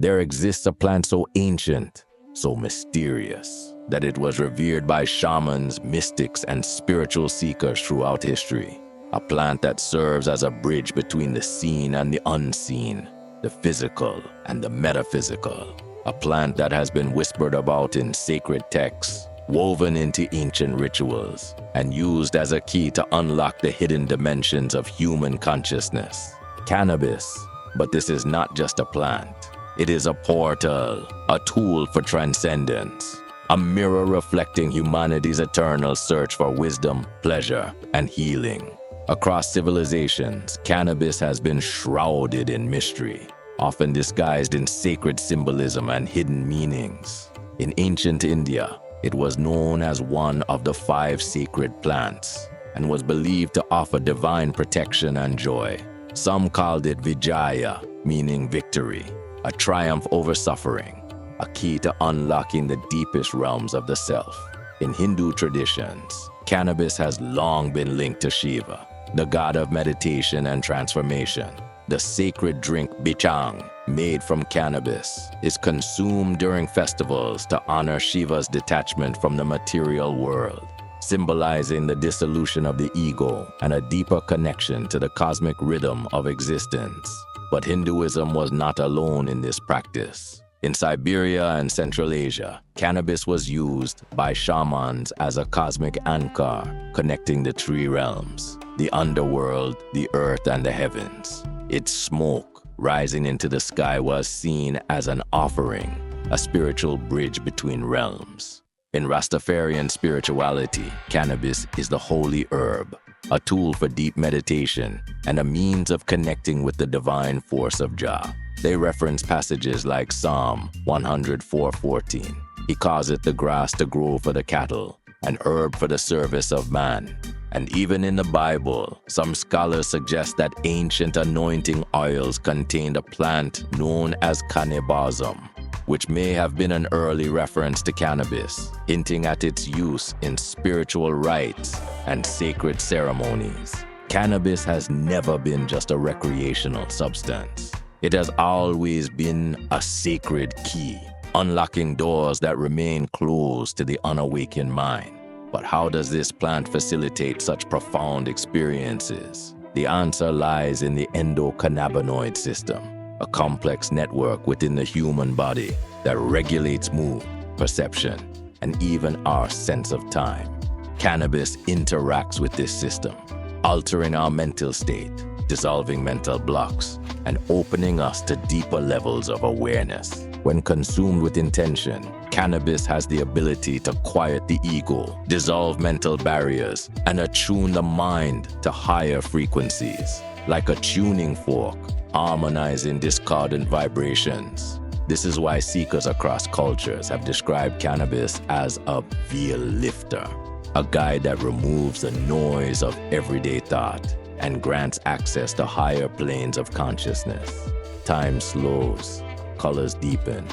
There exists a plant so ancient, so mysterious, that it was revered by shamans, mystics, and spiritual seekers throughout history. A plant that serves as a bridge between the seen and the unseen, the physical and the metaphysical. A plant that has been whispered about in sacred texts, woven into ancient rituals, and used as a key to unlock the hidden dimensions of human consciousness. Cannabis. But this is not just a plant. It is a portal, a tool for transcendence, a mirror reflecting humanity's eternal search for wisdom, pleasure, and healing. Across civilizations, cannabis has been shrouded in mystery, often disguised in sacred symbolism and hidden meanings. In ancient India, it was known as one of the 5 sacred plants and was believed to offer divine protection and joy. Some called it Vijaya, meaning victory, a triumph over suffering, a key to unlocking the deepest realms of the self. In Hindu traditions, cannabis has long been linked to Shiva, the god of meditation and transformation. The sacred drink bichang, made from cannabis, is consumed during festivals to honor Shiva's detachment from the material world, symbolizing the dissolution of the ego and a deeper connection to the cosmic rhythm of existence. But Hinduism was not alone in this practice. In Siberia and Central Asia, cannabis was used by shamans as a cosmic anchor, connecting the 3 realms, the underworld, the earth, and the heavens. Its smoke, rising into the sky, was seen as an offering, a spiritual bridge between realms. In Rastafarian spirituality, cannabis is the holy herb, a tool for deep meditation and a means of connecting with the divine force of Jah. They reference passages like Psalm 104:14. He causeth the grass to grow for the cattle, an herb for the service of man. And even in the Bible, some scholars suggest that ancient anointing oils contained a plant known as kaneh-bosm, which may have been an early reference to cannabis, hinting at its use in spiritual rites and sacred ceremonies. Cannabis has never been just a recreational substance. It has always been a sacred key, unlocking doors that remain closed to the unawakened mind. But how does this plant facilitate such profound experiences? The answer lies in the endocannabinoid system, a complex network within the human body that regulates mood, perception, and even our sense of time. Cannabis interacts with this system, altering our mental state, dissolving mental blocks, and opening us to deeper levels of awareness. When consumed with intention, cannabis has the ability to quiet the ego, dissolve mental barriers, and attune the mind to higher frequencies, like a tuning fork, harmonizing discordant vibrations. This is why seekers across cultures have described cannabis as a veil lifter, a guide that removes the noise of everyday thought and grants access to higher planes of consciousness. Time slows, colors deepen,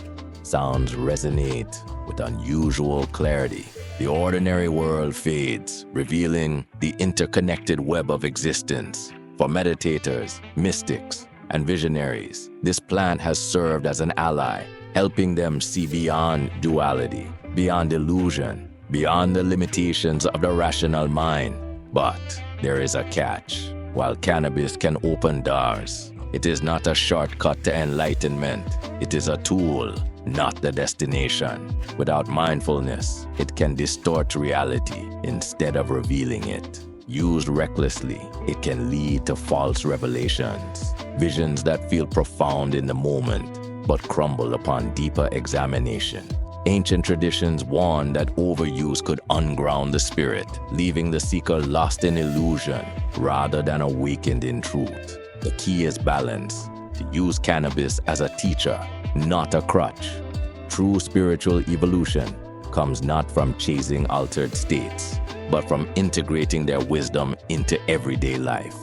sounds resonate with unusual clarity. The ordinary world fades, revealing the interconnected web of existence. For meditators, mystics, and visionaries, this plant has served as an ally, helping them see beyond duality, beyond illusion, beyond the limitations of the rational mind. But there is a catch. While cannabis can open doors, it is not a shortcut to enlightenment. It is a tool, not the destination. Without mindfulness, it can distort reality instead of revealing it. Used recklessly, it can lead to false revelations, visions that feel profound in the moment, but crumble upon deeper examination. Ancient traditions warn that overuse could unground the spirit, leaving the seeker lost in illusion rather than awakened in truth. The key is balance, to use cannabis as a teacher, not a crutch. True spiritual evolution comes not from chasing altered states, but from integrating their wisdom into everyday life.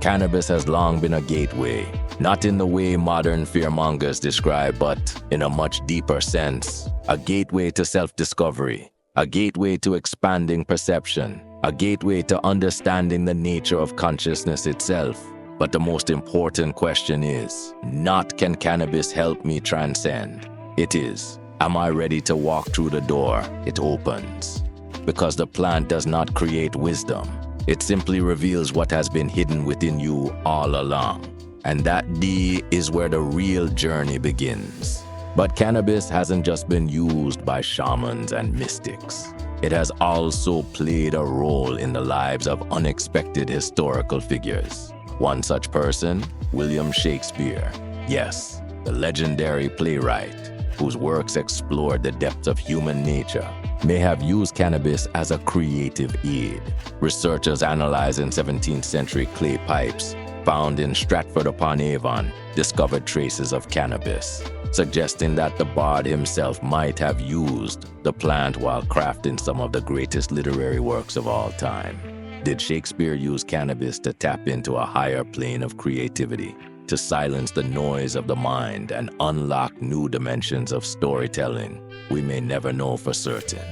Cannabis has long been a gateway, not in the way modern fearmongers describe, but in a much deeper sense. A gateway to self-discovery, a gateway to expanding perception, a gateway to understanding the nature of consciousness itself. But the most important question is, not can cannabis help me transcend? It is, am I ready to walk through the door it opens? Because the plant does not create wisdom. It simply reveals what has been hidden within you all along. And that D is where the real journey begins. But cannabis hasn't just been used by shamans and mystics. It has also played a role in the lives of unexpected historical figures. One such person, William Shakespeare. Yes, the legendary playwright, whose works explored the depths of human nature, may have used cannabis as a creative aid. Researchers analyzing 17th century clay pipes found in Stratford-upon-Avon discovered traces of cannabis, suggesting that the bard himself might have used the plant while crafting some of the greatest literary works of all time. Did Shakespeare use cannabis to tap into a higher plane of creativity, to silence the noise of the mind and unlock new dimensions of storytelling? We may never know for certain,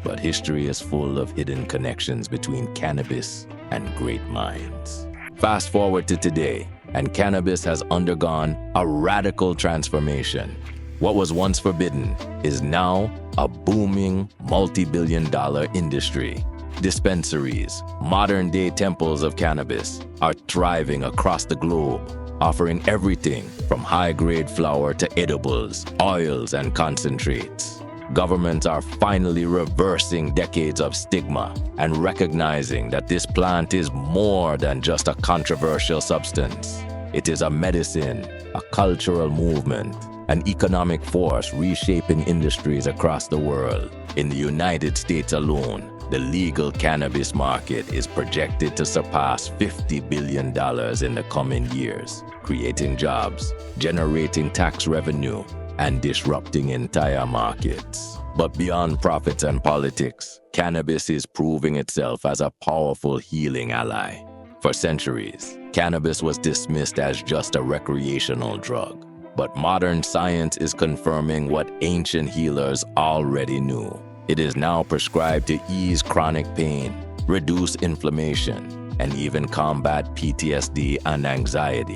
but history is full of hidden connections between cannabis and great minds. Fast forward to today, and cannabis has undergone a radical transformation. What was once forbidden is now a booming multi-billion-dollar industry. Dispensaries, modern-day temples of cannabis, are thriving across the globe, offering everything from high-grade flower to edibles, oils, and concentrates. Governments are finally reversing decades of stigma and recognizing that this plant is more than just a controversial substance. It is a medicine, a cultural movement, an economic force reshaping industries across the world. In the United States alone, the legal cannabis market is projected to surpass $50 billion in the coming years, creating jobs, generating tax revenue, and disrupting entire markets. But beyond profits and politics, cannabis is proving itself as a powerful healing ally. For centuries, cannabis was dismissed as just a recreational drug. But modern science is confirming what ancient healers already knew. It is now prescribed to ease chronic pain, reduce inflammation, and even combat PTSD and anxiety.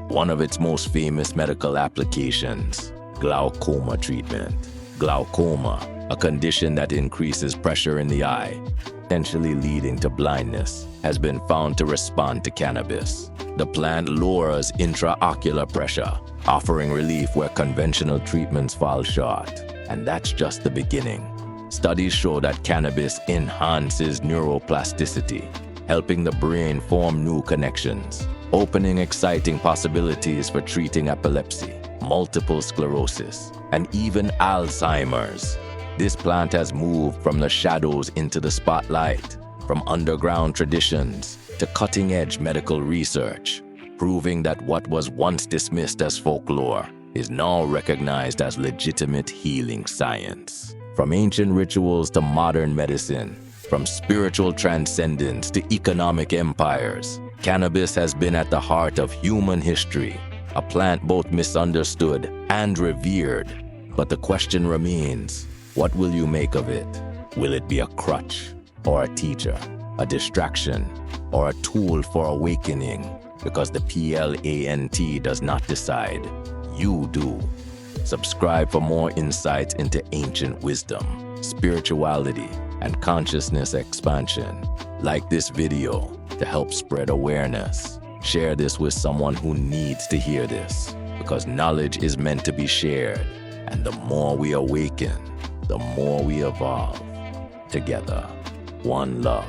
One of its most famous medical applications, glaucoma treatment. Glaucoma, a condition that increases pressure in the eye, potentially leading to blindness, has been found to respond to cannabis. The plant lowers intraocular pressure, offering relief where conventional treatments fall short. And that's just the beginning. Studies show that cannabis enhances neuroplasticity, helping the brain form new connections, opening exciting possibilities for treating epilepsy, multiple sclerosis, and even Alzheimer's. This plant has moved from the shadows into the spotlight, from underground traditions to cutting-edge medical research, proving that what was once dismissed as folklore is now recognized as legitimate healing science. From ancient rituals to modern medicine, from spiritual transcendence to economic empires, cannabis has been at the heart of human history, a plant both misunderstood and revered. But the question remains, what will you make of it? Will it be a crutch or a teacher, a distraction or a tool for awakening? Because the PLANT does not decide, you do. Subscribe for more insights into ancient wisdom, spirituality, and consciousness expansion. Like this video to help spread awareness. Share this with someone who needs to hear this, because knowledge is meant to be shared, and the more we awaken, the more we evolve. Together, one love.